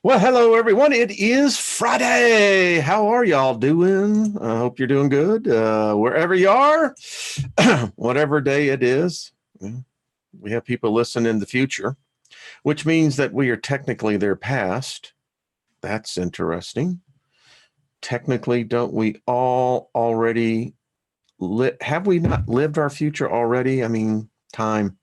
Well, hello, everyone. It is Friday. How are y'all doing? I hope you're doing good. Wherever you are, whatever day it is, we have people listen in the future, which means that we are technically their past. That's interesting. Technically, don't we all already have we not lived our future already? I mean, time.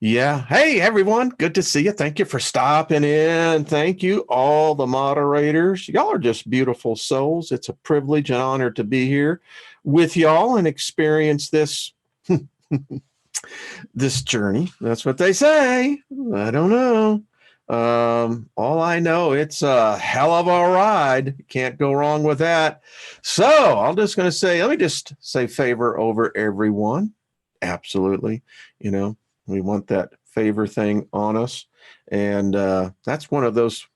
Yeah. Hey, everyone. Good to see you. Thank you for stopping in. Thank you, all the moderators. Y'all are just beautiful souls. It's a privilege and honor to be here with y'all and experience this this journey. That's what they say. I don't know. All I know, it's a hell of a ride. Can't go wrong with that. So I'm just going to say, let me just say favor over everyone. Absolutely. We want that favor thing on us. And that's one of those,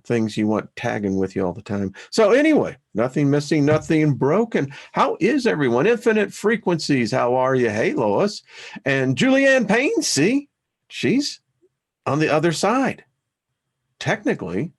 things you want tagging with you all the time. So anyway, nothing missing, nothing broken. How is everyone? Infinite Frequencies, how are you? Hey, Lois. And Julianne Payne, see, she's on the other side, technically.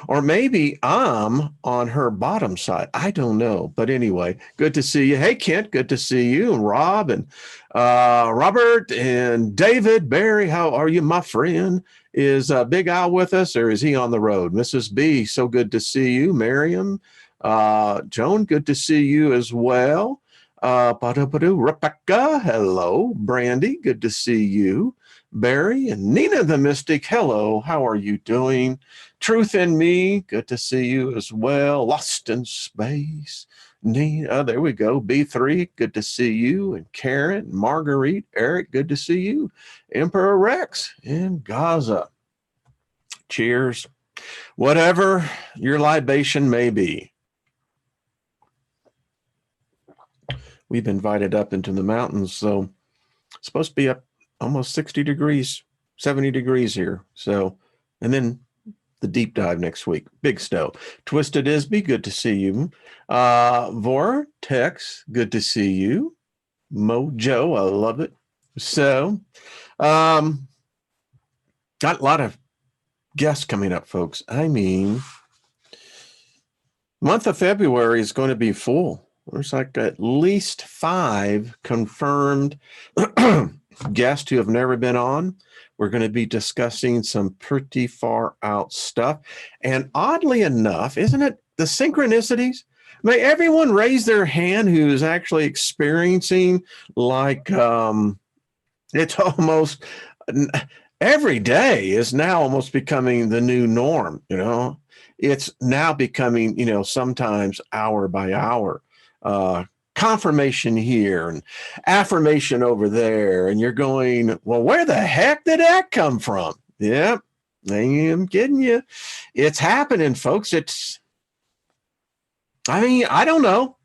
Or maybe I'm on her bottom side. I don't know. But anyway, good to see you. Hey, Kent, good to see you. And Rob and Robert and David, Barry, how are you, my friend? Is Big Al with us or is he on the road? Mrs. B, so good to see you. Miriam, Joan, good to see you as well. Rebecca, hello. Brandy, good to see you. Barry and Nina the Mystic, hello. How are you doing? Truth in Me, good to see you as well. Lost in Space, Nina, there we go. B3, good to see you. And Karen, Marguerite, Eric, good to see you. Emperor Rex in Gaza. Cheers. Whatever your libation may be. We've invited up into the mountains, so it's supposed to be up almost 60 degrees, 70 degrees here. So, and then the deep dive next week. Big snow. Twisted Isby, good to see you. Vortex, good to see you. Mojo, I love it. So, got a lot of guests coming up, folks. I mean, month of February is going to be full. There's like at least 5 confirmed guests who have never been on. We're going to be discussing some pretty far out stuff. And oddly enough, isn't it the synchronicities? May everyone raise their hand who's actually experiencing like it's almost every day is now almost becoming the new norm. It's now becoming, sometimes hour by hour. Confirmation here and affirmation over there, and you're going, well, where the heck did that come from? Yeah, I am kidding you. It's happening, folks. I don't know.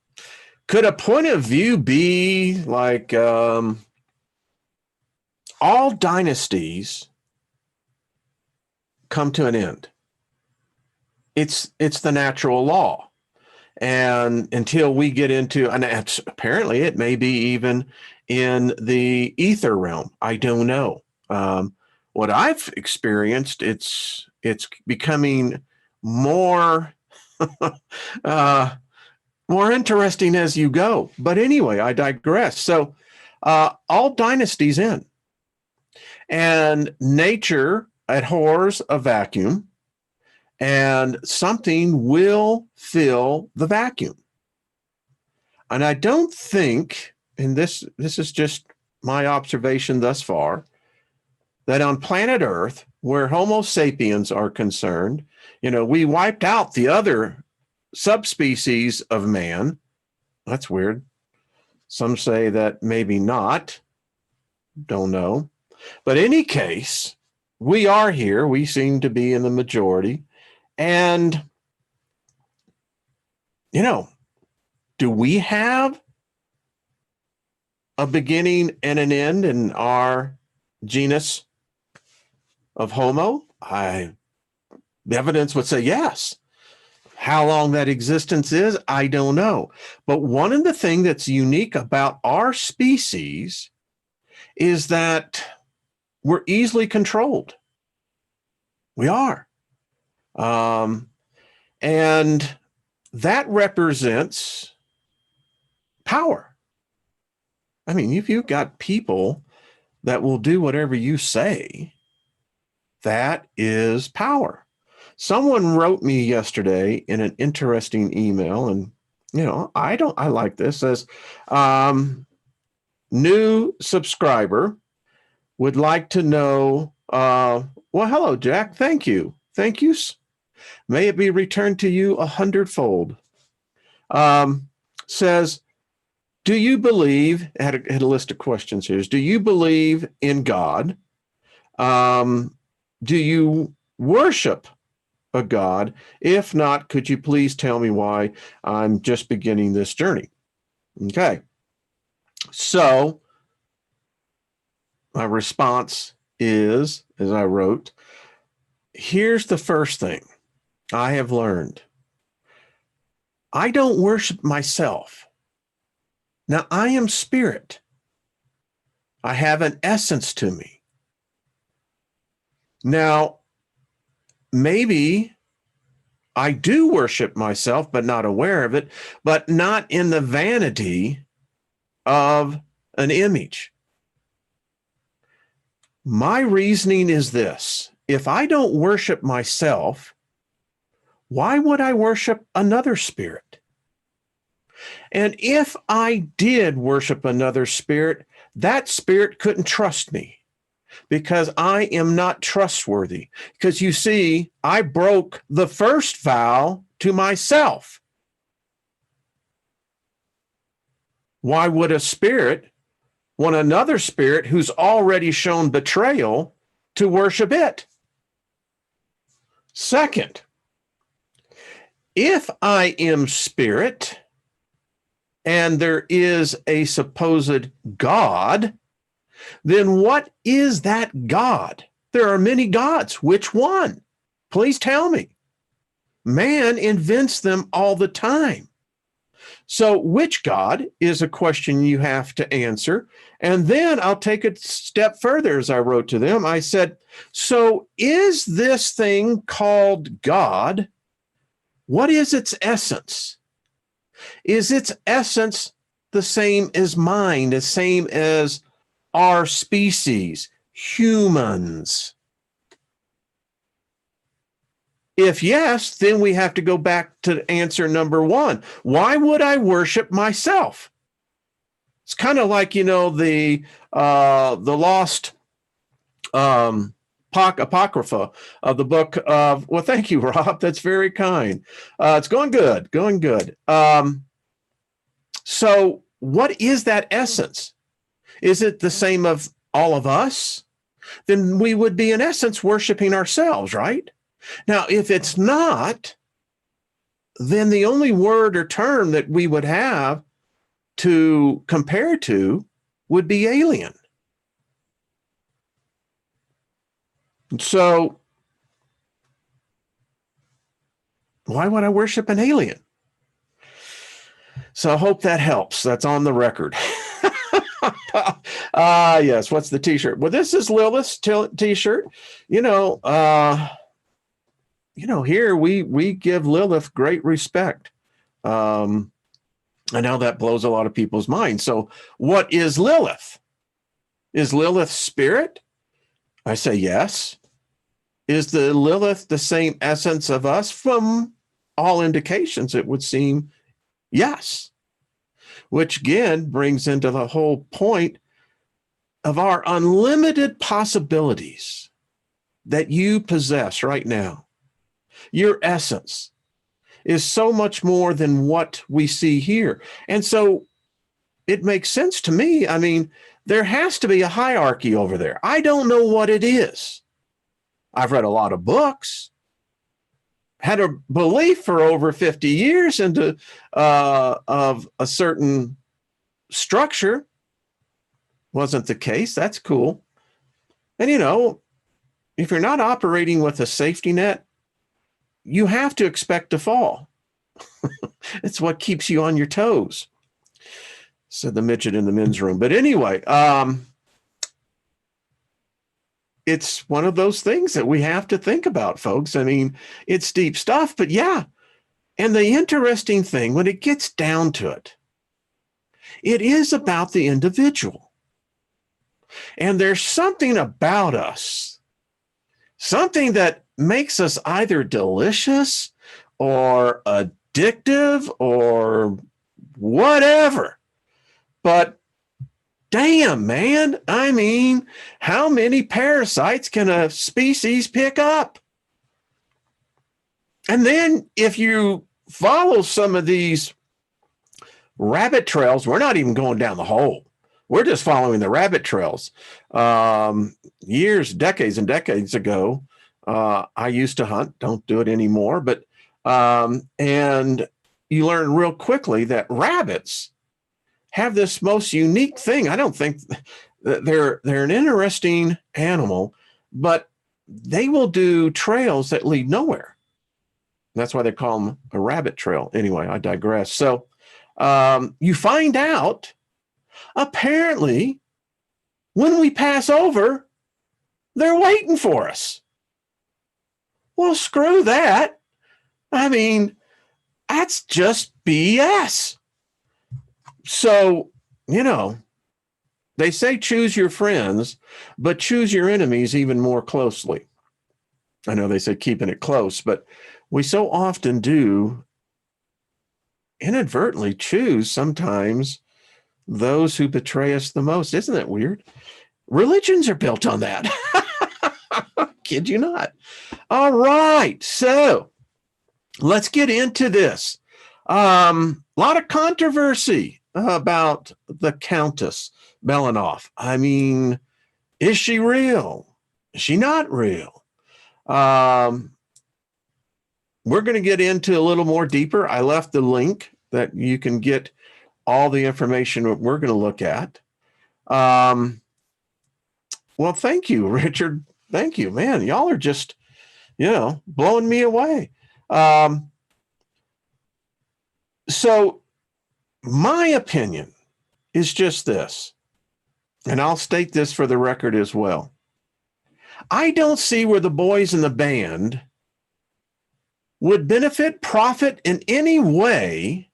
Could a point of view be like all dynasties come to an end? It's the natural law. And until we get into, and apparently it may be even in the ether realm. I don't know. What I've experienced, it's becoming more more interesting as you go. But anyway, I digress. So all dynasties end, and nature abhors a vacuum. And something will fill the vacuum. And I don't think, and this is just my observation thus far, that on planet Earth, where Homo sapiens are concerned, we wiped out the other subspecies of man. That's weird. Some say that maybe not. Don't know. But in any case, we are here. We seem to be in the majority. And, do we have a beginning and an end in our genus of Homo? The evidence would say yes. How long that existence is, I don't know. But one of the things that's unique about our species is that we're easily controlled. We are. And that represents power. I mean, if you've got people that will do whatever you say, that is power. Someone wrote me yesterday in an interesting email, and I like this, says, new subscriber would like to know, well, hello, Jack. Thank you. Thank you. May it be returned to you 100-fold. Says, do you believe, had a list of questions here. Do you believe in God? Do you worship a God? If not, could you please tell me why? I'm just beginning this journey. Okay. So my response is, as I wrote, here's the first thing I have learned. I don't worship myself. Now, I am spirit. I have an essence to me. Now, maybe I do worship myself, but not aware of it, but not in the vanity of an image. My reasoning is this: if I don't worship myself, why would I worship another spirit? And if I did worship another spirit, that spirit couldn't trust me because I am not trustworthy. Because you see, I broke the first vow to myself. Why would a spirit want another spirit who's already shown betrayal to worship it? Second, if I am spirit and there is a supposed God, then what is that God? There are many gods. Which one? Please tell me. Man invents them all the time. So which God is a question you have to answer. And then I'll take a step further, as I wrote to them. I said, so is this thing called God? What is its essence? Is its essence the same as mine, the same as our species, humans? If yes, then we have to go back to answer number one. Why would I worship myself? It's kind of like, the lost apocrypha of the book of, well, thank you, Rob. That's very kind. It's going good, going good. So what is that essence? Is it the same of all of us? Then we would be, in essence, worshiping ourselves, right? Now, if it's not, then the only word or term that we would have to compare to would be alien. So why would I worship an alien? So I hope that helps. That's on the record. Yes. What's the t-shirt? Well, this is Lilith's t-shirt. Here we give Lilith great respect. I know that blows a lot of people's minds. So what is Lilith? Is Lilith spirit? I say yes. Is the Lilith the same essence of us? From all indications, it would seem yes. Which again brings into the whole point of our unlimited possibilities that you possess right now. Your essence is so much more than what we see here. And so it makes sense to me. I mean, there has to be a hierarchy over there. I don't know what it is. I've read a lot of books, had a belief for over 50 years into of a certain structure. Wasn't the case. That's cool. And if you're not operating with a safety net, you have to expect to fall. It's what keeps you on your toes, said the midget in the men's room. But anyway, it's one of those things that we have to think about, folks. I mean, it's deep stuff, but yeah. And the interesting thing, when it gets down to it, it is about the individual. And there's something about us, something that makes us either delicious or addictive or whatever. But damn, man, I mean, how many parasites can a species pick up? And then if you follow some of these rabbit trails, we're not even going down the hole. We're just following the rabbit trails. Years, decades and decades ago, I used to hunt, don't do it anymore, but and you learn real quickly that rabbits have this most unique thing. I don't think they're an interesting animal, but they will do trails that lead nowhere. That's why they call them a rabbit trail. Anyway, I digress. So you find out, apparently, when we pass over, they're waiting for us. Well, screw that. I mean, that's just BS. So, you know, they say choose your friends, but choose your enemies even more closely. I know they say keeping it close, but we so often do inadvertently choose sometimes those who betray us the most. Isn't that weird? Religions are built on that. Kid you not. All right. So let's get into this. A lot of controversy about the Countess Belenoff. I mean, is she real? Is she not real? We're going to get into a little more deeper. I left the link that you can get all the information that we're going to look at. Well, thank you, Richard. Thank you, man. Y'all are just, blowing me away. So my opinion is just this, and I'll state this for the record as well. I don't see where the boys in the band would benefit, profit in any way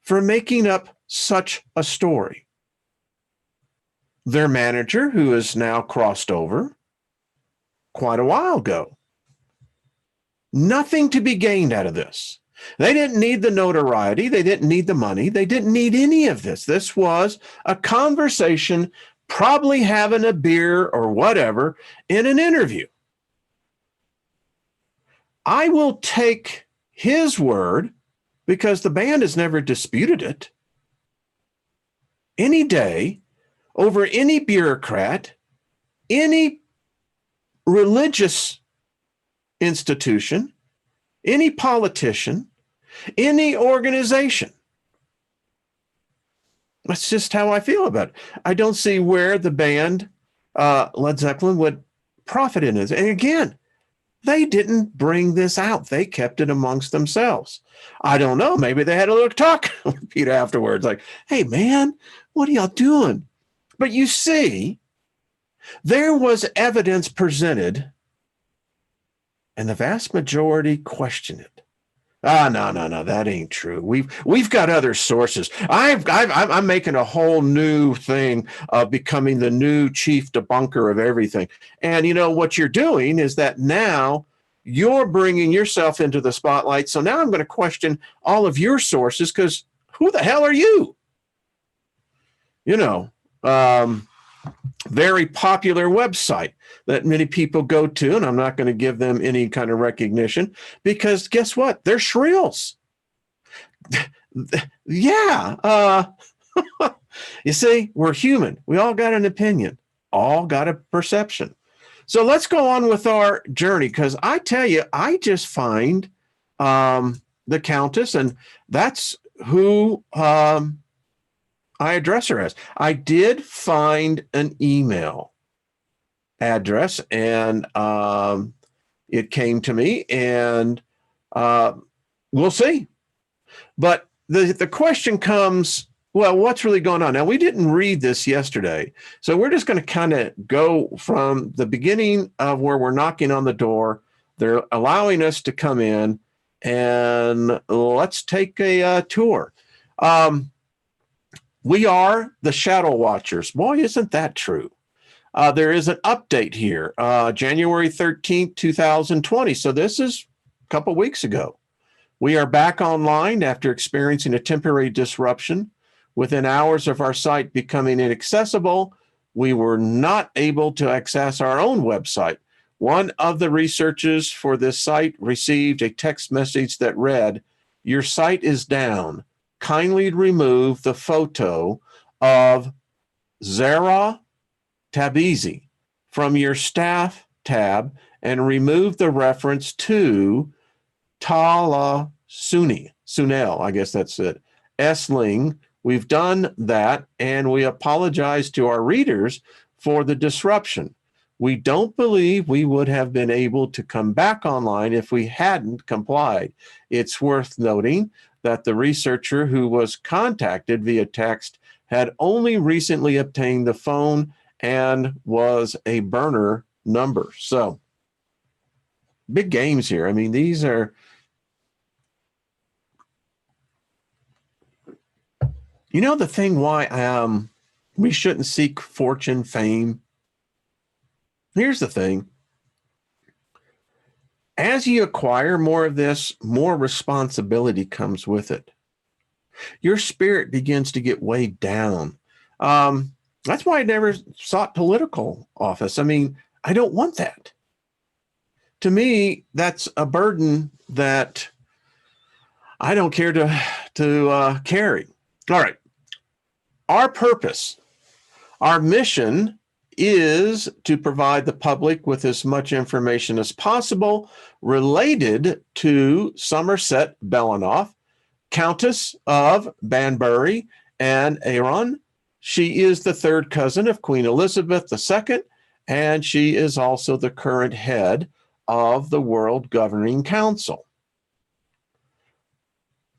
for making up such a story. Their manager, who is now crossed over quite a while ago, nothing to be gained out of this. They didn't need the notoriety. They didn't need the money. They didn't need any of this. This was a conversation, probably having a beer or whatever in an interview. I will take his word because the band has never disputed it any day over any bureaucrat, any religious institution, any politician, any organization. That's just how I feel about it. I don't see where the band, Led Zeppelin, would profit in it. And again, they didn't bring this out. They kept it amongst themselves. I don't know. Maybe they had a little talk with Peter afterwards, like, hey, man, what are y'all doing? But you see, there was evidence presented, and the vast majority questioned it. No, that ain't true. We've got other sources. I'm making a whole new thing of becoming the new chief debunker of everything. And what you're doing is that now you're bringing yourself into the spotlight. So now I'm going to question all of your sources because who the hell are you? Very popular website that many people go to, and I'm not going to give them any kind of recognition because guess what? They're shrills. Yeah. You see, we're human. We all got an opinion, all got a perception. So let's go on with our journey because I tell you, I just find the Countess, and that's who I address her as. I did find an email address, and it came to me, and we'll see. But the question comes, Well, what's really going on? Now, we didn't read this yesterday, so we're just going to kind of go from the beginning of where we're knocking on the door. They're allowing us to come in, and let's take a tour. We are the Shadow Watchers. Boy, isn't that true? There is an update here, January 13th, 2020. So this is a couple weeks ago. We are back online after experiencing a temporary disruption. Within hours of our site becoming inaccessible, we were not able to access our own website. One of the researchers for this site received a text message that read, "Your site is down. Kindly remove the photo of Zara Tabizi from your staff tab and remove the reference to Tala Sunel, I guess that's it, S-Ling. We've done that, and we apologize to our readers for the disruption. We don't believe we would have been able to come back online if we hadn't complied." It's worth noting that the researcher who was contacted via text had only recently obtained the phone and was a burner number. So, big games here. I mean, these are, you know, the thing why we shouldn't seek fortune, fame. Here's the thing. As you acquire more of this, more responsibility comes with it. Your spirit begins to get weighed down. That's why I never sought political office. I mean, I don't want that. To me, that's a burden that I don't care to carry. All right. Our purpose, our mission is to provide the public with as much information as possible related to Somerset Belenoff, Countess of Banbury and Arran. She is the third cousin of Queen Elizabeth II, and she is also the current head of the World Governing Council,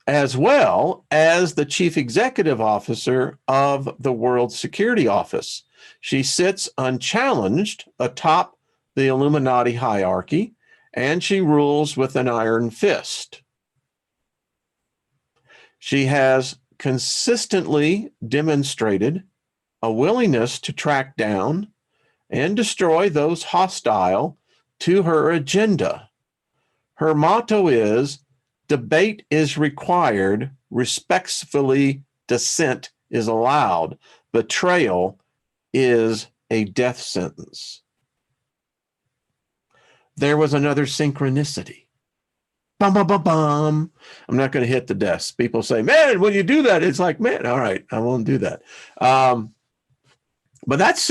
as well as the chief executive officer of the World Security Office. She sits unchallenged atop the Illuminati hierarchy, and she rules with an iron fist. She has consistently demonstrated a willingness to track down and destroy those hostile to her agenda. Her motto is, "Debate is required, respectfully dissent is allowed, betrayal is a death sentence." There was another synchronicity. Bum, bum, bum, bum. I'm not going to hit the desk. People say, "Man, when you do that," it's like, man, all right, I won't do that. But that's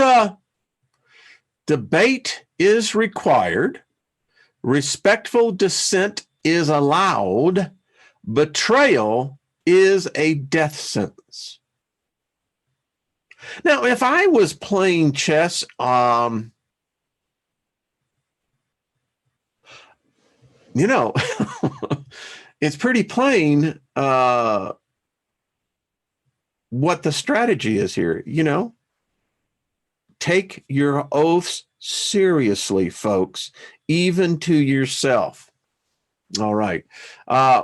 debate is required. Respectful dissent is allowed. Betrayal is a death sentence. Now, if I was playing chess, you know, it's pretty plain what the strategy is here. You know, take your oaths seriously, folks, even to yourself. All right.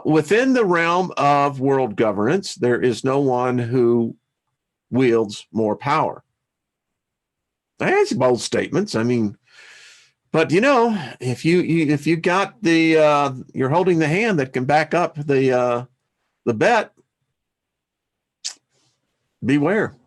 Within the realm of world governance, there is no one who wields more power. That's bold statements. I mean, but you know, if you got the you're holding the hand that can back up the bet, beware.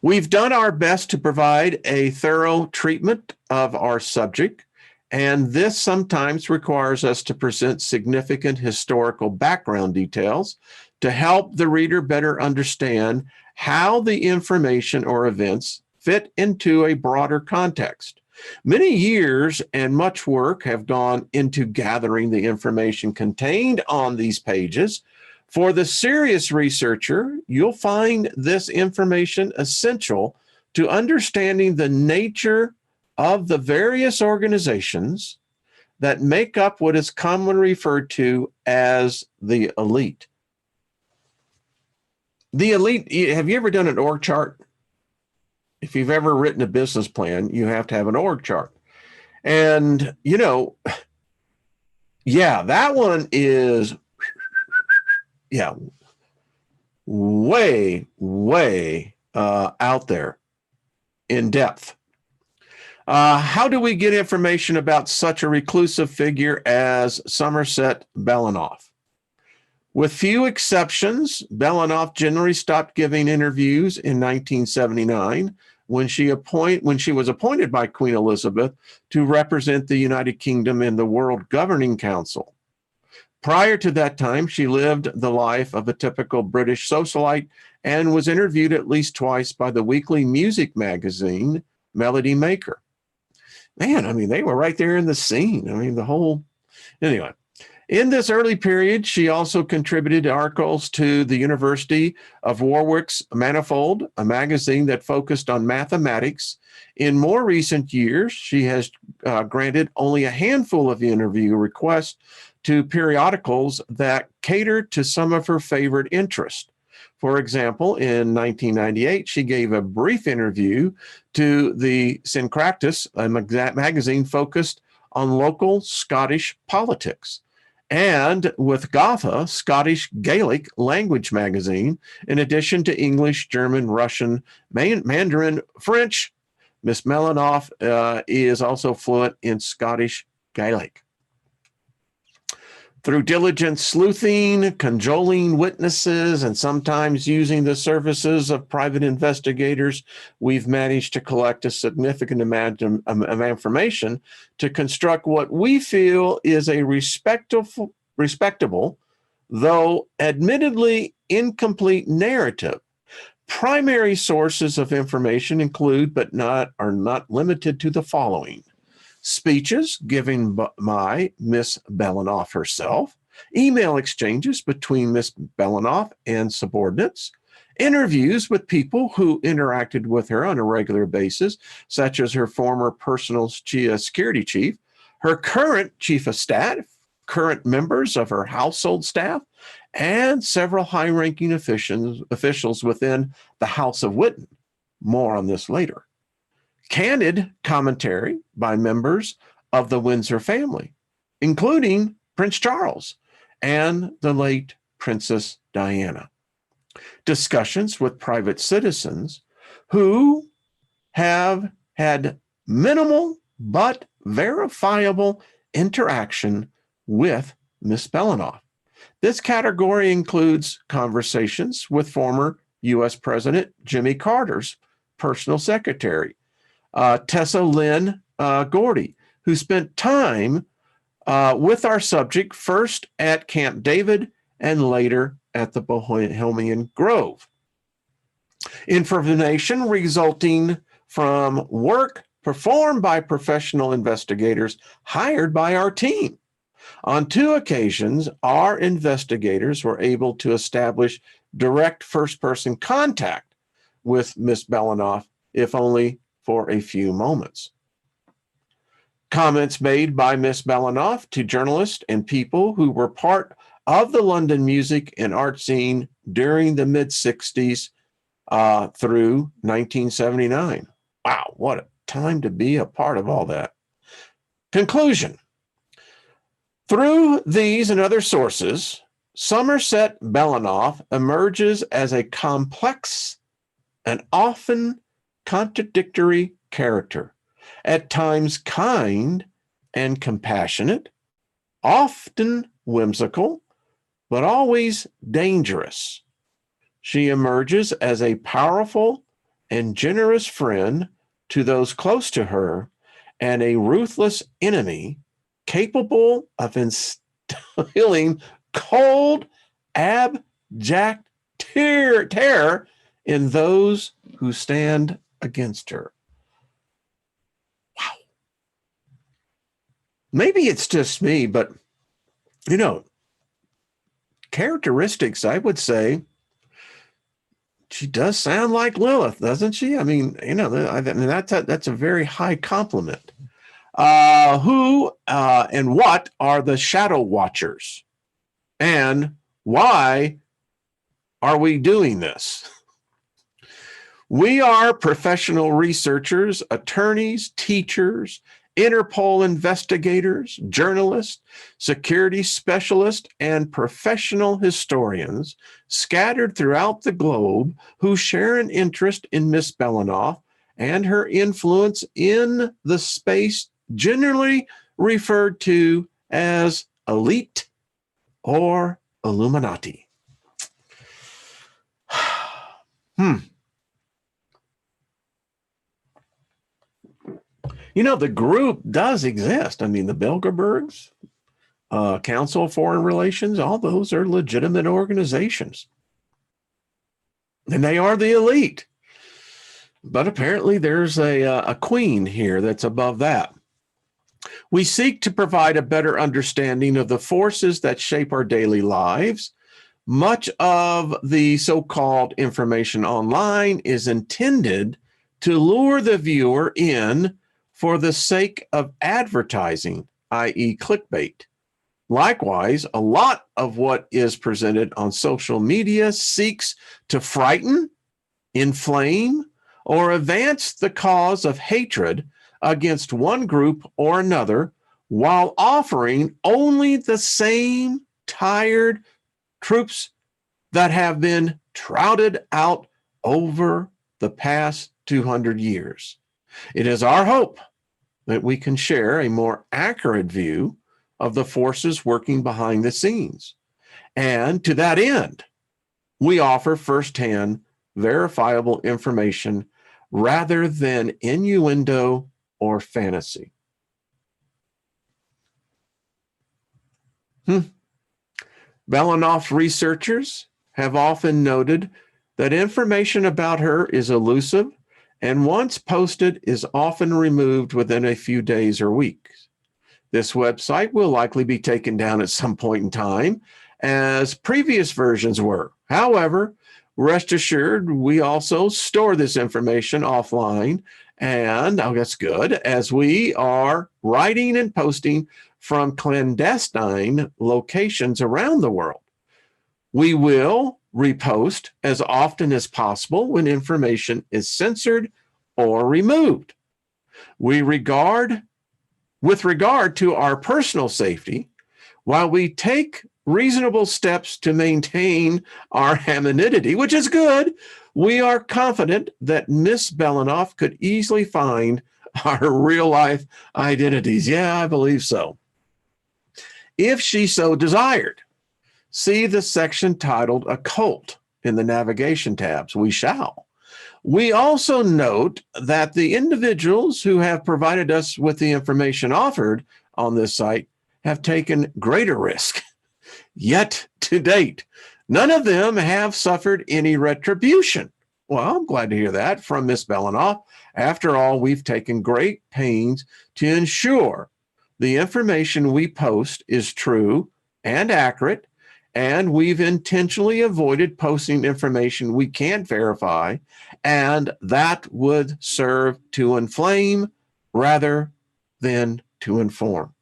We've done our best to provide a thorough treatment of our subject, and this sometimes requires us to present significant historical background details to help the reader better understand how the information or events fit into a broader context. Many years and much work have gone into gathering the information contained on these pages. For the serious researcher, you'll find this information essential to understanding the nature of the various organizations that make up what is commonly referred to as the elite. the elite, have you ever done an org chart? If you've ever written a business plan, you have to have an org chart. And, yeah, that one is, yeah, way, way out there in depth. How do we get information about such a reclusive figure as Somerset Belenoff? With few exceptions, Belenoff generally stopped giving interviews in 1979 when she was appointed by Queen Elizabeth to represent the United Kingdom in the World Governing Council. Prior to that time, she lived the life of a typical British socialite and was interviewed at least twice by the weekly music magazine Melody Maker. Man, I mean, they were right there in the scene. I mean, anyway. In this early period, she also contributed articles to the University of Warwick's Manifold, a magazine that focused on mathematics. In more recent years, she has granted only a handful of interview requests to periodicals that cater to some of her favorite interests. For example, in 1998, she gave a brief interview to the Countess, a magazine focused on local Scottish politics, and with Gotha, Scottish Gaelic language magazine, in addition to English, German, Russian, Mandarin, French. Miss Belenoff is also fluent in Scottish Gaelic. Through diligent sleuthing, cajoling witnesses, and sometimes using the services of private investigators, we've managed to collect a significant amount of information to construct what we feel is a respectable, though admittedly incomplete narrative. Primary sources of information include, but are not limited to, the following: speeches given by Miss Belenoff herself, email exchanges between Miss Belenoff and subordinates, interviews with people who interacted with her on a regular basis, such as her former personal security chief, her current chief of staff, current members of her household staff, and several high-ranking officials within the House of Witten. More on this later. Candid commentary by members of the Windsor family, including Prince Charles and the late Princess Diana. Discussions with private citizens who have had minimal but verifiable interaction with Miss Belenoff. This category includes conversations with former U.S. President Jimmy Carter's personal secretary, Tessa Lynn Gordy, who spent time with our subject first at Camp David and later at the Bohemian Grove. Information resulting from work performed by professional investigators hired by our team. On 2 occasions, our investigators were able to establish direct first-person contact with Miss Belenoff, if only for a few moments. Comments made by Miss Belenoff to journalists and people who were part of the London music and art scene during the mid-60s through 1979. Wow, what a time to be a part of all that. Conclusion. Through these and other sources, Somerset Belenoff emerges as a complex and often contradictory character, at times kind and compassionate, often whimsical, but always dangerous. She emerges as a powerful and generous friend to those close to her and a ruthless enemy capable of instilling cold, abject terror in those who stand against her. Wow. Maybe it's just me, but, characteristics, I would say, she does sound like Lilith, doesn't she? I mean, that's a very high compliment. Who and what are the Shadow Watchers? And why are we doing this? We are professional researchers, attorneys, teachers, Interpol investigators, journalists, security specialists, and professional historians scattered throughout the globe who share an interest in Miss Belenoff and her influence in the space generally referred to as elite or Illuminati. You know, the group does exist. I mean, the Bilderbergs, Council of Foreign Relations, all those are legitimate organizations. And they are the elite. But apparently there's a queen here that's above that. We seek to provide a better understanding of the forces that shape our daily lives. Much of the so-called information online is intended to lure the viewer in for the sake of advertising, i.e. clickbait. Likewise, a lot of what is presented on social media seeks to frighten, inflame, or advance the cause of hatred against one group or another while offering only the same tired troops that have been trouted out over the past 200 years. It is our hope that we can share a more accurate view of the forces working behind the scenes. And to that end, we offer firsthand verifiable information rather than innuendo or fantasy. Belenoff's researchers have often noted that information about her is elusive and once posted is often removed within a few days or weeks. This website will likely be taken down at some point in time, as previous versions were. However, rest assured, we also store this information offline, and that's good, as we are writing and posting from clandestine locations around the world. We will repost as often as possible when information is censored or removed. With regard to our personal safety, while we take reasonable steps to maintain our anonymity, which is good, we are confident that Miss Belenoff could easily find our real-life identities. Yeah, I believe so. If she so desired. See the section titled Occult in the navigation tabs. We shall. We also note that the individuals who have provided us with the information offered on this site have taken greater risk. Yet to date, none of them have suffered any retribution. Well, I'm glad to hear that from Miss Belenoff. After all, we've taken great pains to ensure the information we post is true and accurate, and we've intentionally avoided posting information we can't verify, and that would serve to inflame rather than to inform.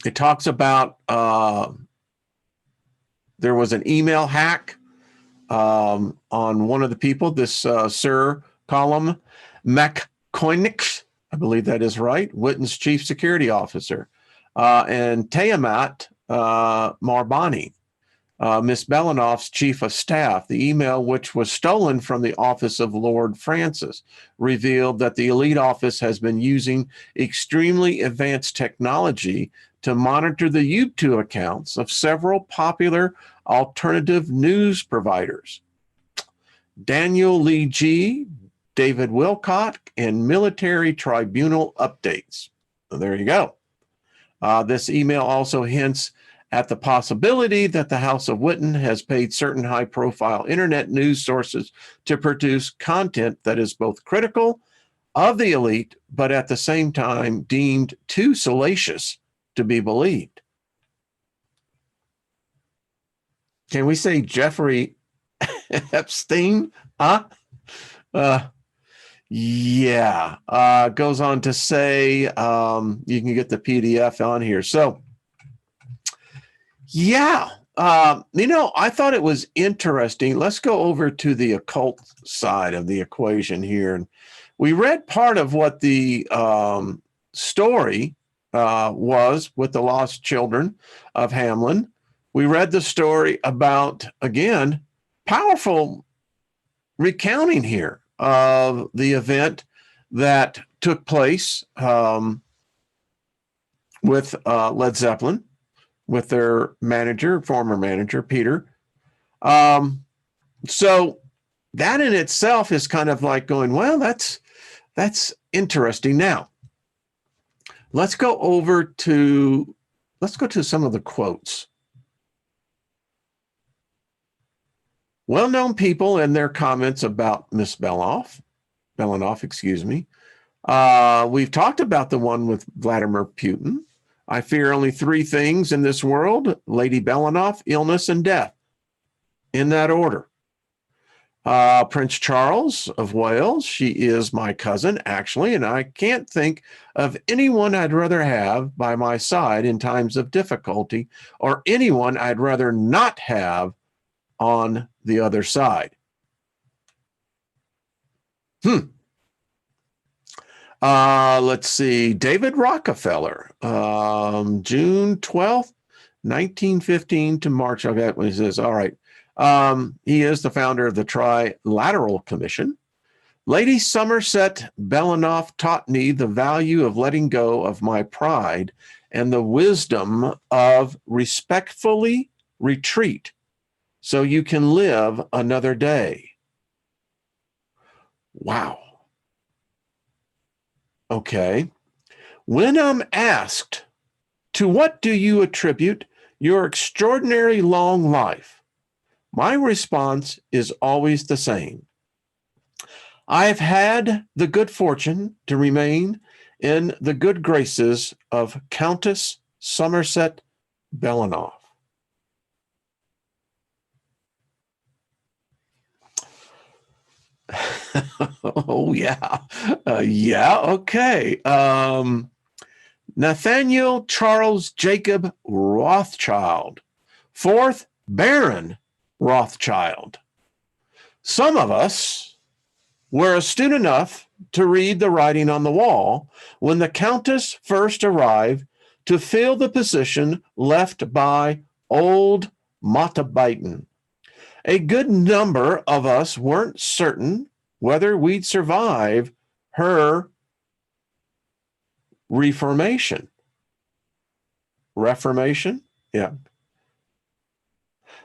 It talks about there was an email hack on one of the people, this Sir Colum McCoynix, I believe that is right, Witten's chief security officer, and Tiamat Marbani, Miss Belenoff's chief of staff. The email, which was stolen from the office of Lord Francis, revealed that the elite office has been using extremely advanced technology to monitor the YouTube accounts of several popular alternative news providers. Daniel Lee G., David Wilcott, and military tribunal updates. So there you go. This email also hints at the possibility that the House of Witten has paid certain high-profile internet news sources to produce content that is both critical of the elite, but at the same time deemed too salacious to be believed. Can we say Jeffrey Epstein? Yeah. Goes on to say, you can get the PDF on here. So Yeah. I thought it was interesting. Let's go over to the occult side of the equation here. And we read part of what the story was with the lost children of Hamlin. We read the story about, again, powerful recounting here of the event that took place with Led Zeppelin, with their manager, former manager, Peter. So that in itself is kind of like going, well, that's interesting. Now, let's go to some of the quotes. Well-known people and their comments about Miss Belenoff, excuse me. We've talked about the one with Vladimir Putin. I fear only three things in this world: Lady Belenoff, illness, and death. In that order. Prince Charles of Wales, she is my cousin, actually, and I can't think of anyone I'd rather have by my side in times of difficulty, or anyone I'd rather not have on the other side. Let's see. David Rockefeller, June 12th, 1915 to March. Okay, he says, all right. He is the founder of the Trilateral Commission. Lady Somerset Belenoff taught me the value of letting go of my pride and the wisdom of respectfully retreat so you can live another day. Wow. Okay. When I'm asked, to what do you attribute your extraordinary long life? My response is always the same. I've had the good fortune to remain in the good graces of Countess Somerset Belenoff. Oh, yeah. Yeah, okay. Nathaniel Charles Jacob Rothschild, 4th Baron Rothschild. Some of us were astute enough to read the writing on the wall when the Countess first arrived to fill the position left by old Mountbatten. A good number of us weren't certain whether we'd survive her reformation. Reformation? Yeah.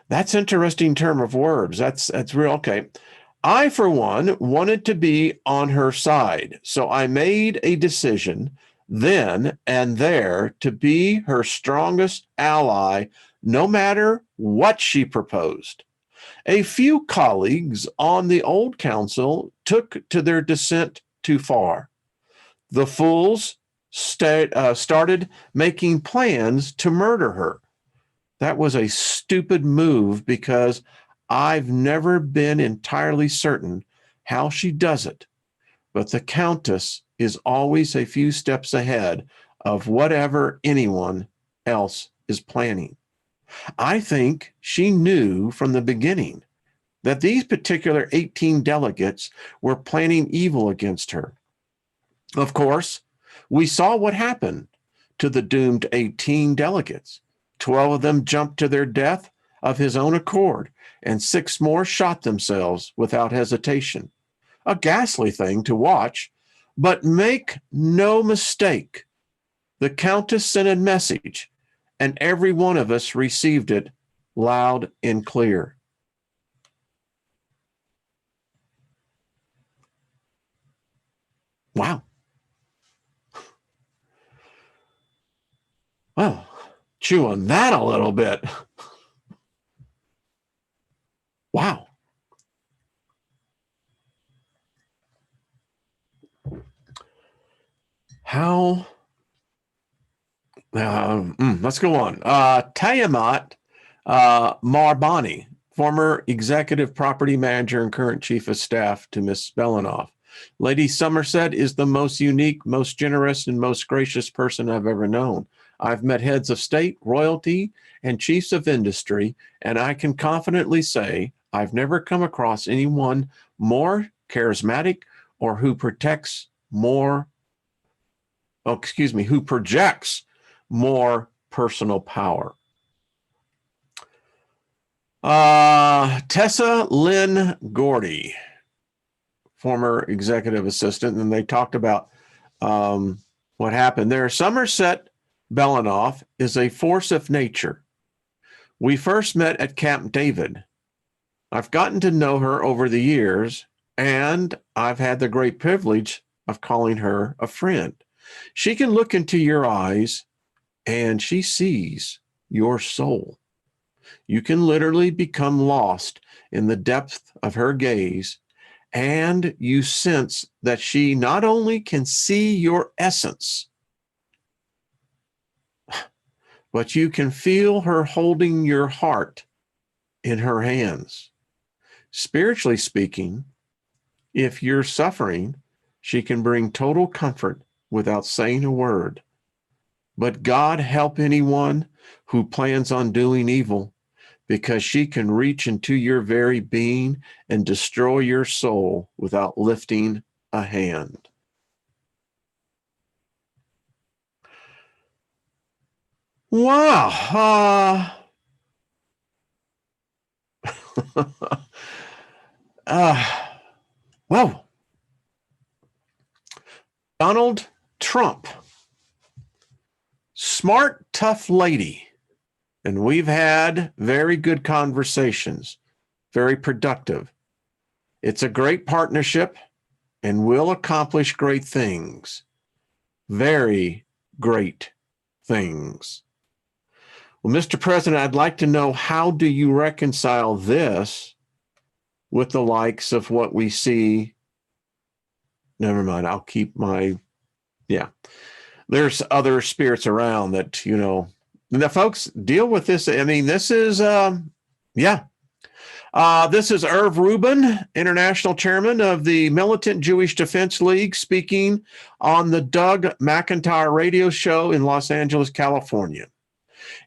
That's an interesting term of words. That's real. Okay. I, for one, wanted to be on her side, so I made a decision then and there to be her strongest ally, no matter what she proposed. A few colleagues on the old council took to their dissent too far. The fools started making plans to murder her. That was a stupid move because I've never been entirely certain how she does it. But the Countess is always a few steps ahead of whatever anyone else is planning. I think she knew from the beginning that these particular 18 delegates were planning evil against her. Of course, we saw what happened to the doomed 18 delegates. 12 of them jumped to their death of his own accord, and 6 more shot themselves without hesitation. A ghastly thing to watch, but make no mistake, the Countess sent a message, and every one of us received it loud and clear. Wow. Well, chew on that a little bit. Wow. How? Let's go on. Tayamat Marbani, former executive property manager and current chief of staff to Miss Belenoff. Lady Somerset is the most unique, most generous, and most gracious person I've ever known. I've met heads of state, royalty, and chiefs of industry, and I can confidently say I've never come across anyone more charismatic or who projects more personal power. Tessa Lynn Gordy, former executive assistant, and they talked about what happened there. Somerset Belenoff is a force of nature. We first met at Camp David. I've gotten to know her over the years, and I've had the great privilege of calling her a friend. She can look into your eyes, and she sees your soul. You can literally become lost in the depth of her gaze, and you sense that she not only can see your essence, but you can feel her holding your heart in her hands. Spiritually speaking, if you're suffering, she can bring total comfort without saying a word. But God help anyone who plans on doing evil, because she can reach into your very being and destroy your soul without lifting a hand. Wow. Well, Donald Trump, smart, tough lady. And we've had very good conversations, very productive. It's a great partnership and will accomplish great things. Very great things. Well, Mr. President, I'd like to know, how do you reconcile this with the likes of what we see? Never mind, I'll keep my, there's other spirits around that, the folks deal with this. I mean, this is, this is Irv Rubin, International Chairman of the Militant Jewish Defense League, speaking on the Doug McIntyre radio show in Los Angeles, California.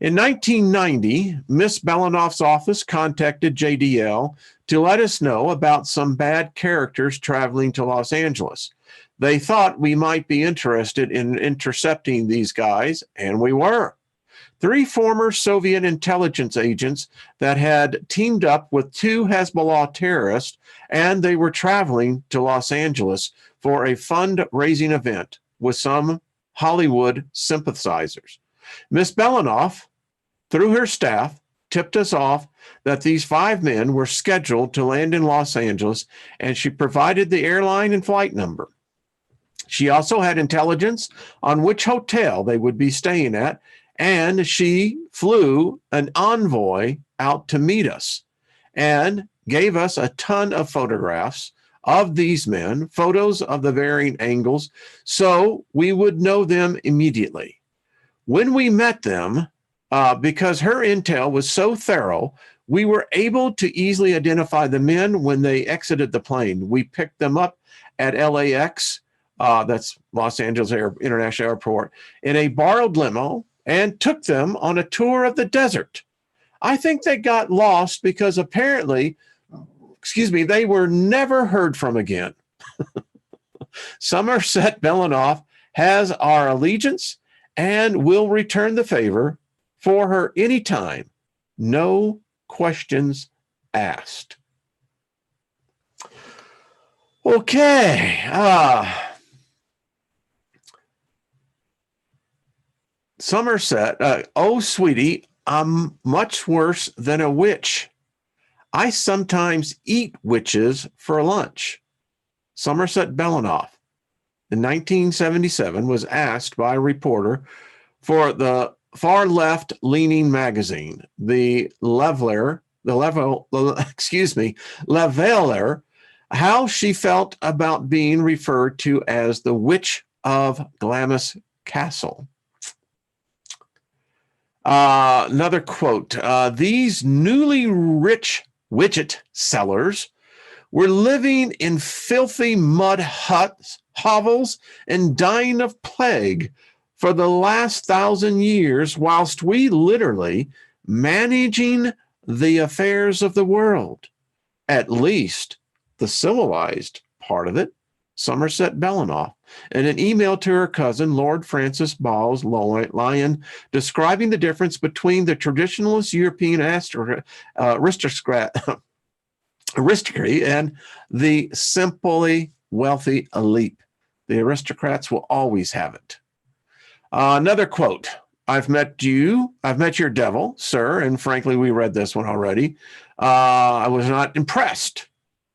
In 1990, Miss Belenoff's office contacted JDL to let us know about some bad characters traveling to Los Angeles. They thought we might be interested in intercepting these guys, and we were. 3 former Soviet intelligence agents that had teamed up with 2 Hezbollah terrorists, and they were traveling to Los Angeles for a fundraising event with some Hollywood sympathizers. Miss Belenoff, through her staff, tipped us off that these 5 men were scheduled to land in Los Angeles, and she provided the airline and flight number. She also had intelligence on which hotel they would be staying at, and she flew an envoy out to meet us and gave us a ton of photographs of these men, photos of the varying angles, so we would know them immediately. When we met them, because her intel was so thorough, we were able to easily identify the men when they exited the plane. We picked them up at LAX, that's Los Angeles International Airport, in a borrowed limo and took them on a tour of the desert. I think they got lost because apparently, they were never heard from again. Somerset Belenoff has our allegiance and will return the favor for her anytime. No questions asked. Okay. Somerset, oh, sweetie, I'm much worse than a witch. I sometimes eat witches for lunch. Somerset Belenoff, in 1977, was asked by a reporter for the far left-leaning magazine, the Leveler, how she felt about being referred to as the Witch of Glamis Castle. Another quote, these newly rich widget sellers were living in filthy mud huts, hovels, and dying of plague for the last 1,000 years, whilst we literally managing the affairs of the world, at least the civilized part of it. Somerset Belenoff, in an email to her cousin, Lord Francis Ball's Lyon, describing the difference between the traditionalist European aristocracy and the simply wealthy elite. The aristocrats will always have it. Another quote, I've met your devil, sir, and frankly, we read this one already. I was not impressed.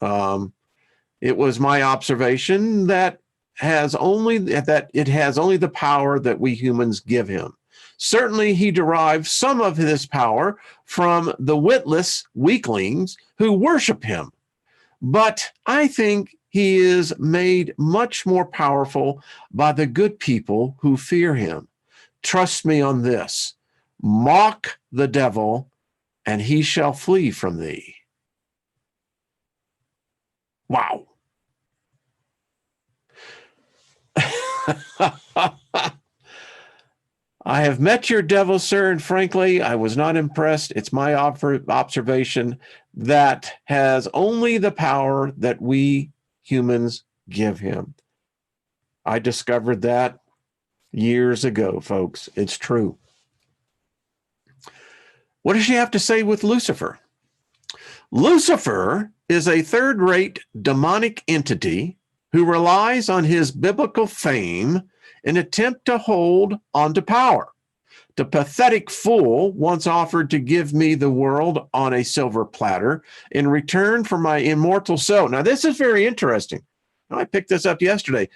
It was my observation that it has only the power that we humans give him. Certainly, he derives some of this power from the witless weaklings who worship him. But I think he is made much more powerful by the good people who fear him. Trust me on this. Mock the devil, and he shall flee from thee. Wow. I have met your devil, sir, and frankly, I was not impressed. It's my observation that has only the power that we humans give him. I discovered that years ago, folks. It's true. What does she have to say with Lucifer? Lucifer is a third-rate demonic entity who relies on his biblical fame in an attempt to hold onto power. The pathetic fool once offered to give me the world on a silver platter in return for my immortal soul. Now, this is very interesting. I picked this up yesterday.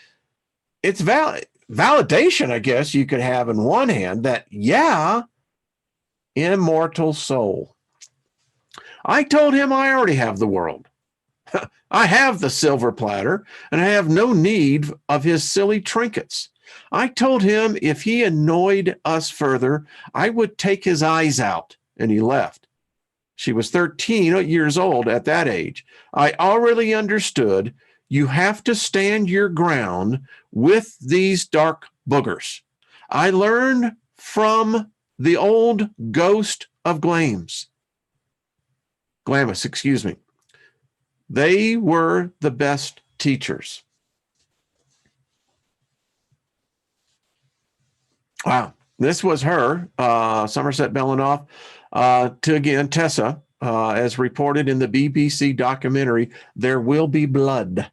It's validation, I guess, you could have in one hand that, yeah, immortal soul. I told him I already have the world. I have the silver platter, and I have no need of his silly trinkets. I told him if he annoyed us further, I would take his eyes out, and he left. She was 13 years old at that age. I already understood you have to stand your ground with these dark boogers. I learned from the old ghost of Glamis, excuse me. They were the best teachers. Wow. This was her, Somerset Belenoff, to again, Tessa, as reported in the BBC documentary, There Will Be Blood.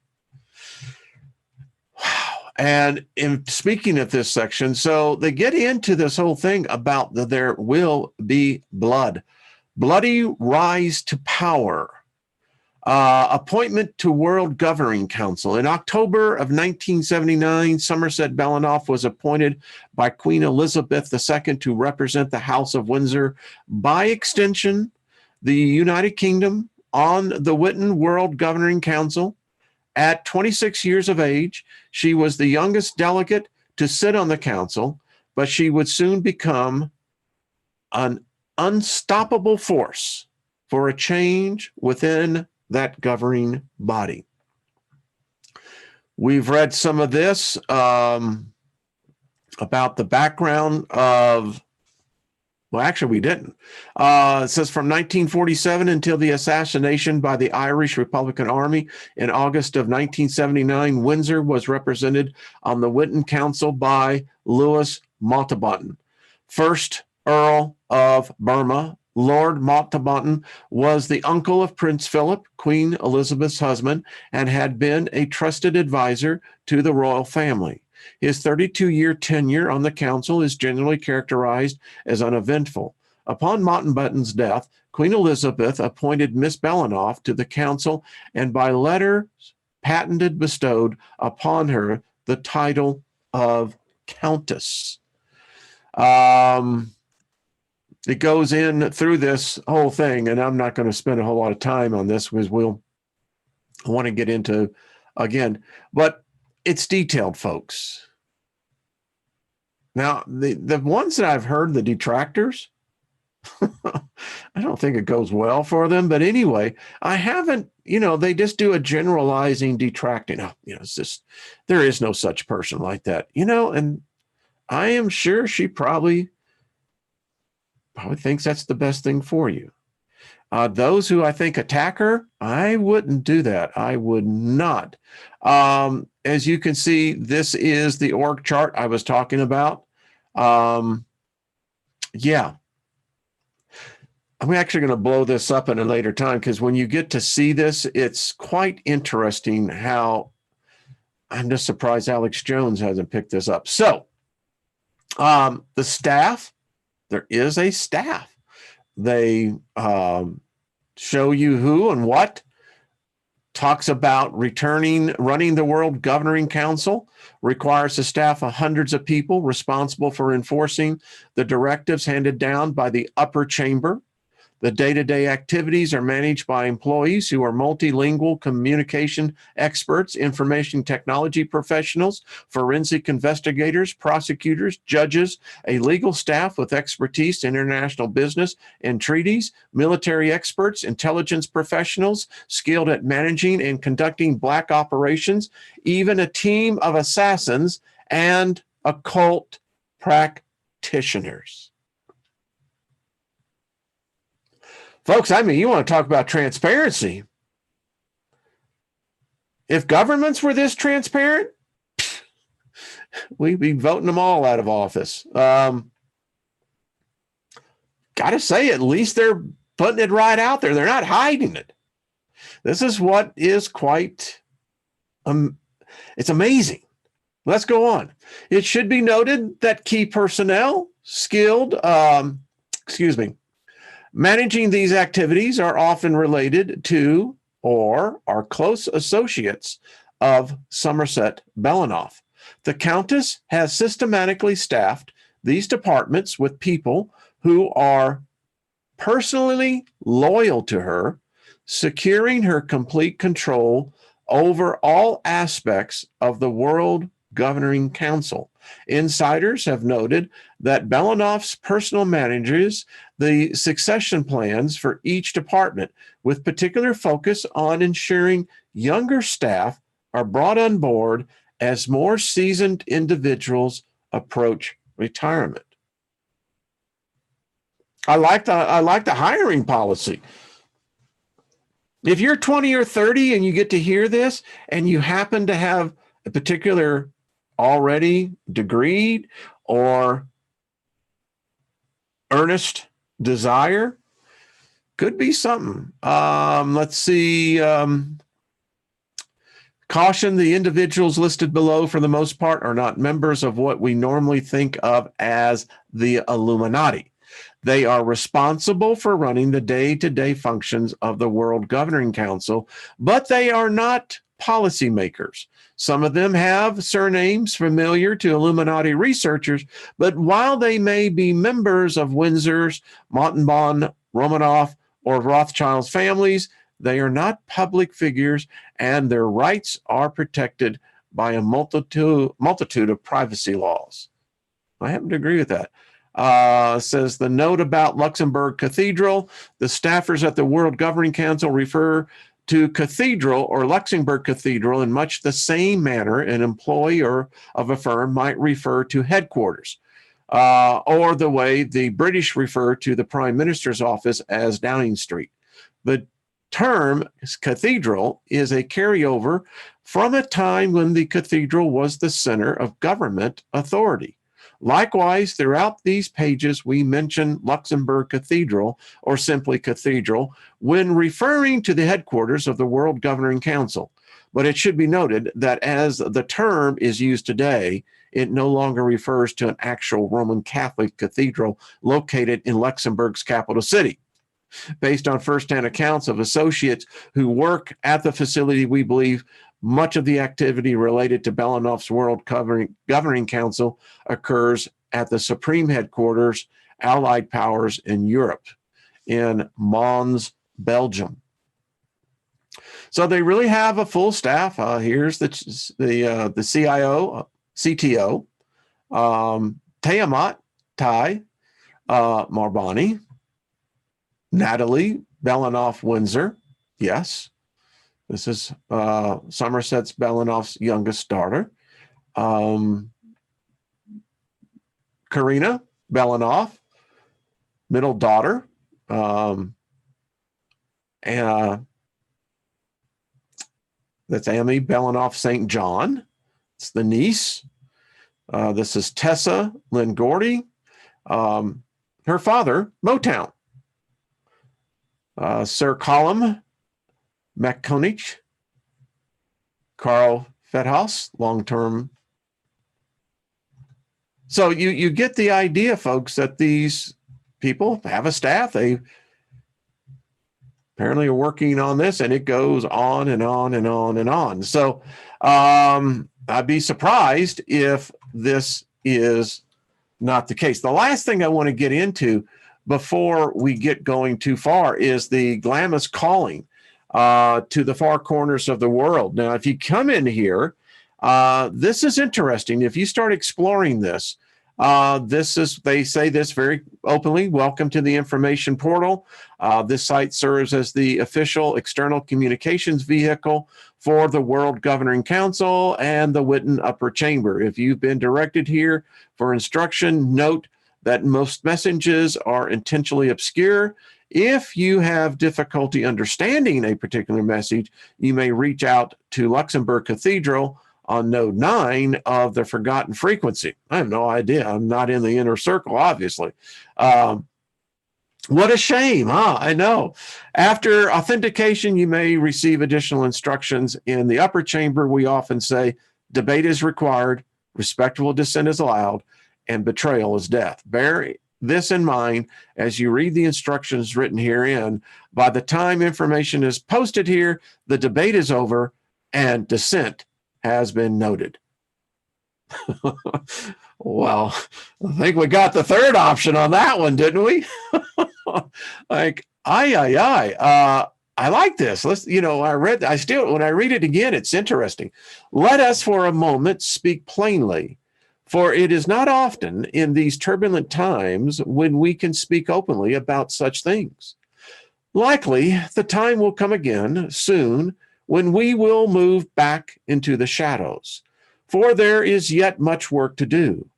Wow. And in speaking of this section, so they get into this whole thing about there will be blood. Bloody rise to power. Appointment to World Governing Council. In October of 1979, Somerset Belenoff was appointed by Queen Elizabeth II to represent the House of Windsor, by extension, the United Kingdom, on the Witten World Governing Council. At 26 years of age, she was the youngest delegate to sit on the council, but she would soon become an unstoppable force for a change within that governing body. We've read some of this about the background of, well, actually we didn't. It says from 1947 until the assassination by the Irish Republican Army in August of 1979, Windsor was represented on the Witten Council by Louis Mountbatten, first Earl of Burma. Lord Mountbatten was the uncle of Prince Philip, Queen Elizabeth's husband, and had been a trusted advisor to the royal family. His 32-year tenure on the council is generally characterized as uneventful. Upon Mountbatten's death, Queen Elizabeth appointed Miss Belenoff to the council and by letter bestowed upon her the title of Countess. It goes in through this whole thing, and I'm not going to spend a whole lot of time on this because we'll want to get into again, but it's detailed, folks. Now, the ones that I've heard, the detractors, I don't think it goes well for them, but anyway, I haven't, they just do a generalizing detracting. It's just, there is no such person like that, and I am sure she probably thinks that's the best thing for you. Those who I think attack her, I wouldn't do that. I would not. As you can see, this is the org chart I was talking about. Yeah. I'm actually going to blow this up in a later time, because when you get to see this, it's quite interesting how I'm just surprised Alex Jones hasn't picked this up. So the staff, there is a staff. They show you who and what. Talks about running the World Governing Council, requires a staff of hundreds of people responsible for enforcing the directives handed down by the upper chamber. The day-to-day activities are managed by employees who are multilingual communication experts, information technology professionals, forensic investigators, prosecutors, judges, a legal staff with expertise in international business and treaties, military experts, intelligence professionals skilled at managing and conducting black operations, even a team of assassins and occult practitioners. Folks, I mean, you want to talk about transparency. If governments were this transparent, we'd be voting them all out of office. Got to say, at least they're putting it right out there. They're not hiding it. This is what is quite, it's amazing. Let's go on. It should be noted that key personnel managing these activities are often related to or are close associates of Somerset Belenoff. The Countess has systematically staffed these departments with people who are personally loyal to her, securing her complete control over all aspects of the World Governing Council. Insiders have noted that Belenoff's personal manages the succession plans for each department, with particular focus on ensuring younger staff are brought on board as more seasoned individuals approach retirement. I like the hiring policy. If you're 20 or 30 and you get to hear this and you happen to have a particular already degreed or earnest desire, could be something. Let's see. Caution, the individuals listed below for the most part are not members of what we normally think of as the Illuminati. They are responsible for running the day-to-day functions of the World Governing Council, but they are not policymakers. Some of them have surnames familiar to Illuminati researchers, but while they may be members of Windsor's, Montalban, Romanov, or Rothschild's families, they are not public figures, and their rights are protected by a multitude of privacy laws. I happen to agree with that. Says the note about Luxembourg Cathedral, the staffers at the World Governing Council refer to Cathedral or Luxembourg Cathedral in much the same manner an employee of a firm might refer to headquarters, or the way the British refer to the Prime Minister's office as Downing Street. The term cathedral is a carryover from a time when the cathedral was the center of government authority. Likewise, throughout these pages, we mention Luxembourg Cathedral or simply Cathedral when referring to the headquarters of the World Governing Council. But it should be noted that as the term is used today, it no longer refers to an actual Roman Catholic cathedral located in Luxembourg's capital city. Based on firsthand accounts of associates who work at the facility, we believe much of the activity related to Belenoff's World Governing Council occurs at the Supreme Headquarters, Allied Powers in Europe, in Mons, Belgium. So they really have a full staff. Here's the CTO, Tiamat Tai Marbani, Natalie Belenoff Windsor. Yes. This is Somerset Belenoff's youngest daughter. Karina Belenoff, middle daughter. And that's Amy Belenoff St. John. It's the niece. This is Tessa Lynn Gordy. Her father, Motown. Sir Colum McConich. Carl Fedhaus, long-term. So you get the idea, folks, that these people have a staff. They apparently are working on this, and it goes on and on and on and on. So I'd be surprised if this is not the case. The last thing I want to get into before we get going too far is the Glamis calling to the far corners of the world. Now, if you come in here, this is interesting. If you start exploring this, they say this very openly. Welcome to the information portal. This site serves as the official external communications vehicle for the World Governing Council and the Witten Upper Chamber. If you've been directed here for instruction, note that most messages are intentionally obscure. If you have difficulty understanding a particular message, you may reach out to Luxembourg Cathedral on node 9 of the forgotten frequency. I have no idea. I'm not in the inner circle, obviously. What a shame, huh? I know. After authentication, you may receive additional instructions. In the upper chamber, we often say, debate is required, respectful dissent is allowed, and betrayal is death. Bear this in mind as you read the instructions written herein. By the time information is posted here, the debate is over and dissent has been noted. Well, I think we got the third option on that one, didn't we? Like, I like this. When I read it again, it's interesting. Let us for a moment speak plainly, for it is not often in these turbulent times when we can speak openly about such things. Likely, the time will come again soon when we will move back into the shadows, for there is yet much work to do.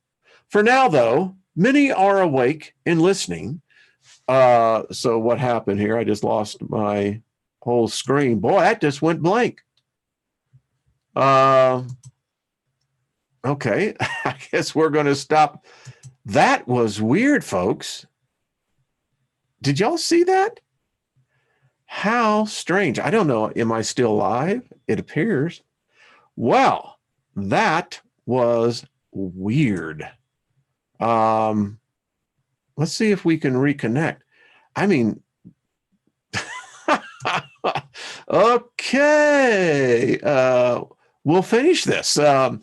For now, though, many are awake and listening. So what happened here? I just lost my whole screen. Boy, that just went blank. Okay, I guess we're going to stop. That was weird, folks. Did y'all see that? How strange. I don't know. Am I still live? It appears. Well, that was weird. Let's see if we can reconnect. I mean, okay. We'll finish this. All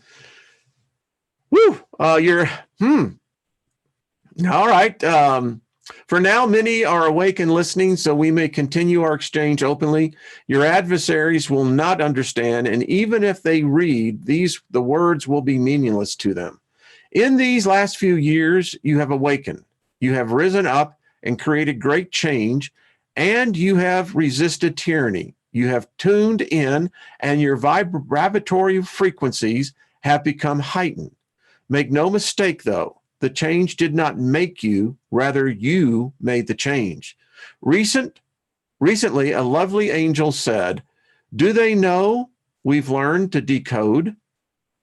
right. For now, many are awake and listening, so we may continue our exchange openly. Your adversaries will not understand, and even if they read, the words will be meaningless to them. In these last few years, you have awakened. You have risen up and created great change, and you have resisted tyranny. You have tuned in, and your vibratory frequencies have become heightened. Make no mistake, though. The change did not make you, rather you made the change. Recently, a lovely angel said, "Do they know we've learned to decode?"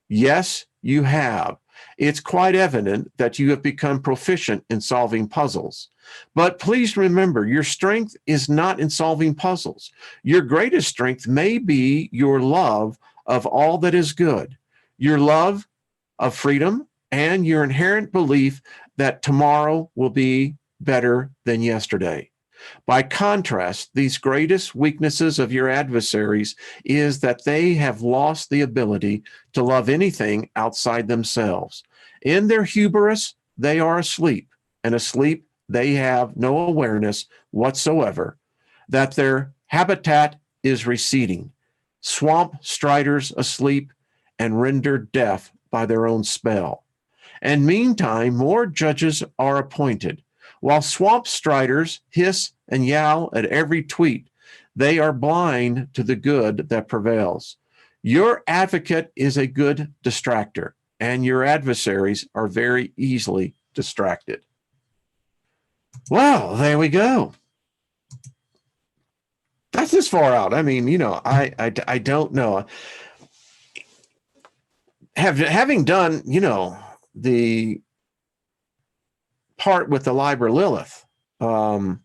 Yes, you have. It's quite evident that you have become proficient in solving puzzles. But please remember, your strength is not in solving puzzles. Your greatest strength may be your love of all that is good, your love of freedom, and your inherent belief that tomorrow will be better than yesterday. By contrast, these greatest weaknesses of your adversaries is that they have lost the ability to love anything outside themselves. In their hubris, they are asleep, and asleep they have no awareness whatsoever that their habitat is receding. Swamp striders asleep and rendered deaf by their own spell. And meantime, more judges are appointed. While swamp striders hiss and yowl at every tweet, they are blind to the good that prevails. Your advocate is a good distractor, and your adversaries are very easily distracted. Well, there we go. That's this far out. I mean, I don't know. Having done, the part with the Liber Lilith, I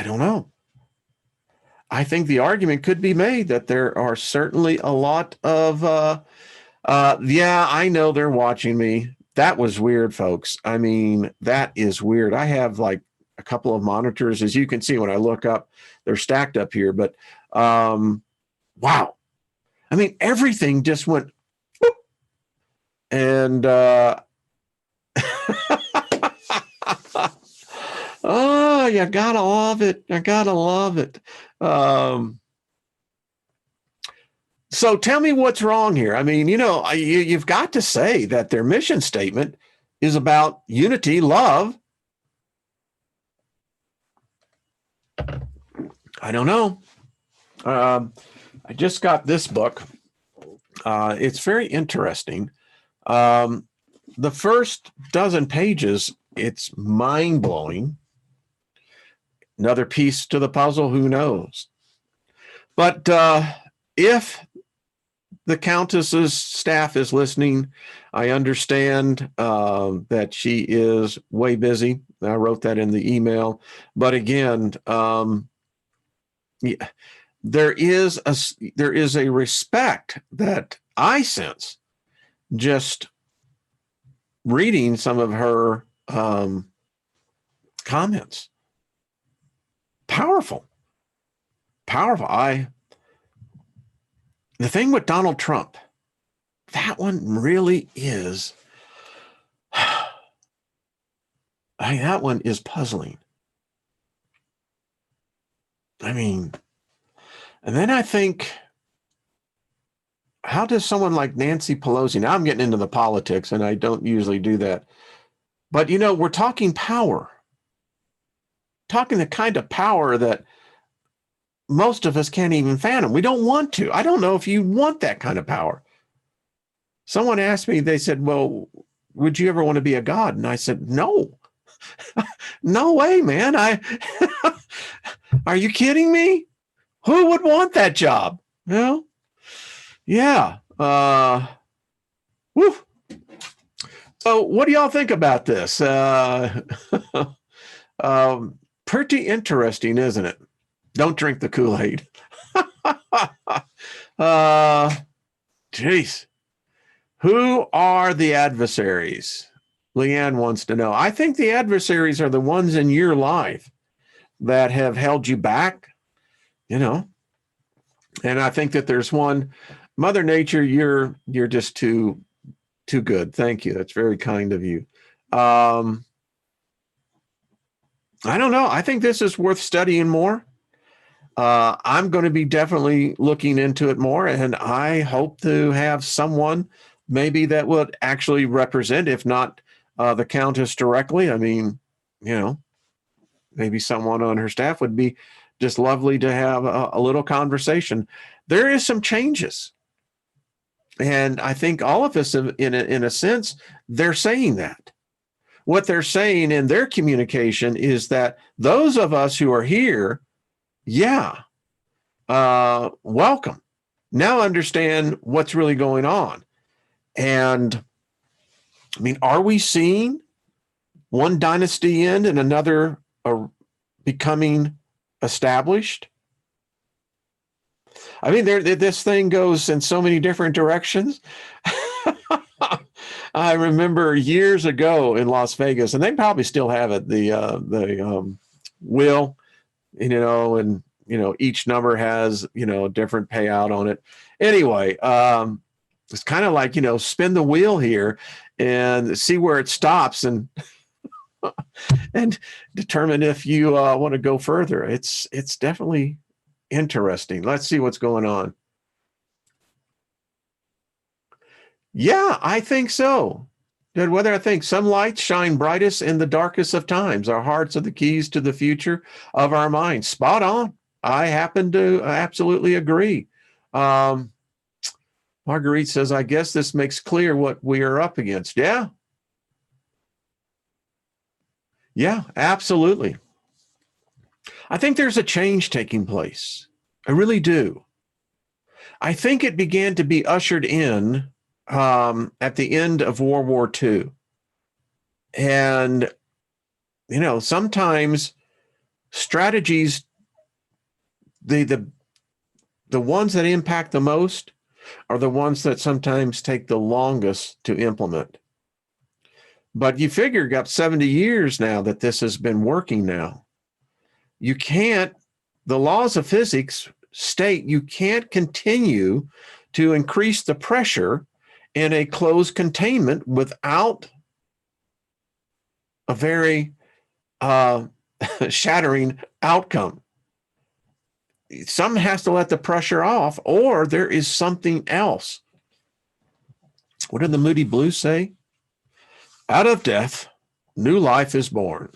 don't know. I think the argument could be made that there are certainly a lot of, yeah, I know they're watching me. That was weird, folks. I mean, that is weird. I have like a couple of monitors, as you can see when I look up, they're stacked up here, but wow. I mean, everything just went boop, and oh, you gotta love it. I gotta love it. So tell me what's wrong here. I mean, you've got to say that their mission statement is about unity, love. I don't know. I just got this book. It's very interesting. The first dozen pages, it's mind-blowing. Another piece to the puzzle, who knows? But if the Countess's staff is listening, I understand that she is way busy. I wrote that in the email. But again, yeah, there is a respect that I sense just reading some of her comments. Powerful. The thing with Donald Trump, that one really is, that one is puzzling. I mean, and then I think, how does someone like Nancy Pelosi, now I'm getting into the politics and I don't usually do that, but we're talking power, talking the kind of power that most of us can't even fathom. We don't want to. I don't know if you want that kind of power. Someone asked me, they said, well, would you ever want to be a god? And I said, no, no way, man. Are you kidding me? Who would want that job? Well, yeah. Woo. So what do y'all think about this? Pretty interesting, isn't it? Don't drink the Kool-Aid. Jeez. Who are the adversaries? Leanne wants to know. I think the adversaries are the ones in your life that have held you back, and I think that there's one, Mother Nature, you're just too good. Thank you. That's very kind of you. I don't know. I think this is worth studying more. I'm going to be definitely looking into it more, and I hope to have someone maybe that would actually represent, if not the Countess directly. I mean, maybe someone on her staff would be just lovely to have a little conversation. There is some changes, and I think all of us, in a sense, they're saying that. What they're saying in their communication is that those of us who are here, welcome. Now understand what's really going on. And I mean, are we seeing one dynasty end and another becoming established? I mean, this thing goes in so many different directions. I remember years ago in Las Vegas, and they probably still have it, the wheel, and each number has a different payout on it. Anyway, it's kind of like spin the wheel here and see where it stops, and and determine if you want to go further. It's definitely interesting. Let's see what's going on. Yeah, I think so. Good weather. I think some lights shine brightest in the darkest of times. Our hearts are the keys to the future of our minds. Spot on. I happen to absolutely agree. Marguerite says, I guess this makes clear what we are up against. Yeah. Yeah, absolutely. I think there's a change taking place. I really do. I think it began to be ushered in at the end of World War II. And, sometimes strategies, the ones that impact the most are the ones that sometimes take the longest to implement. But you figure got 70 years now that this has been working now. You can't, the laws of physics state you can't continue to increase the pressure in a closed containment without a very shattering outcome. Something has to let the pressure off, or there is something else. What did the Moody Blues say? Out of death, new life is born.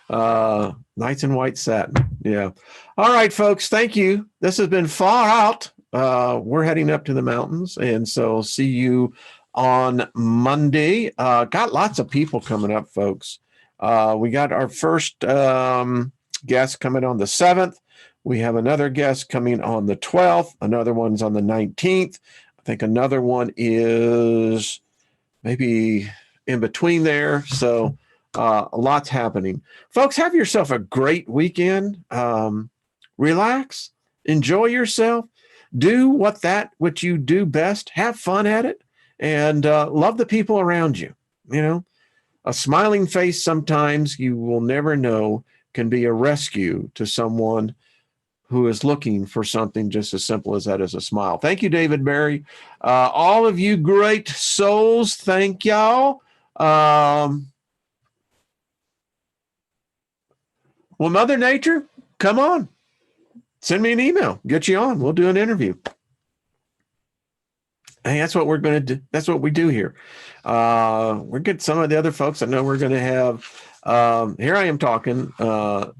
Knights in White Satin. Yeah. All right, folks. Thank you. This has been Far Out. We're heading up to the mountains, and so see you on Monday. Got lots of people coming up, folks. We got our first guest coming on the 7th. We have another guest coming on the 12th. Another one's on the 19th. I think another one is maybe in between there. So a lot's happening. Folks, have yourself a great weekend. Relax, enjoy yourself, do what you do best, have fun at it, and love the people around you. A smiling face sometimes you will never know can be a rescue to someone who is looking for something just as simple as that, as a smile. Thank you, David Barry. All of you great souls, thank y'all. Well, Mother Nature, come on. Send me an email. Get you on. We'll do an interview. Hey, that's what we're going to do. That's what we do here. We're getting some of the other folks. I know we're going to have, here I am talking.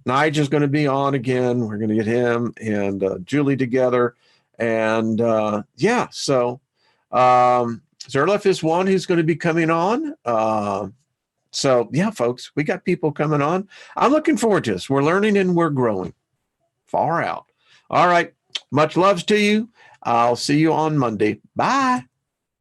Nigel's going to be on again. We're going to get him and Julie together. And so Zerlef is one who's going to be coming on. So, folks, we got people coming on. I'm looking forward to this. We're learning and we're growing. Far out. All right. Much loves to you. I'll see you on Monday. Bye.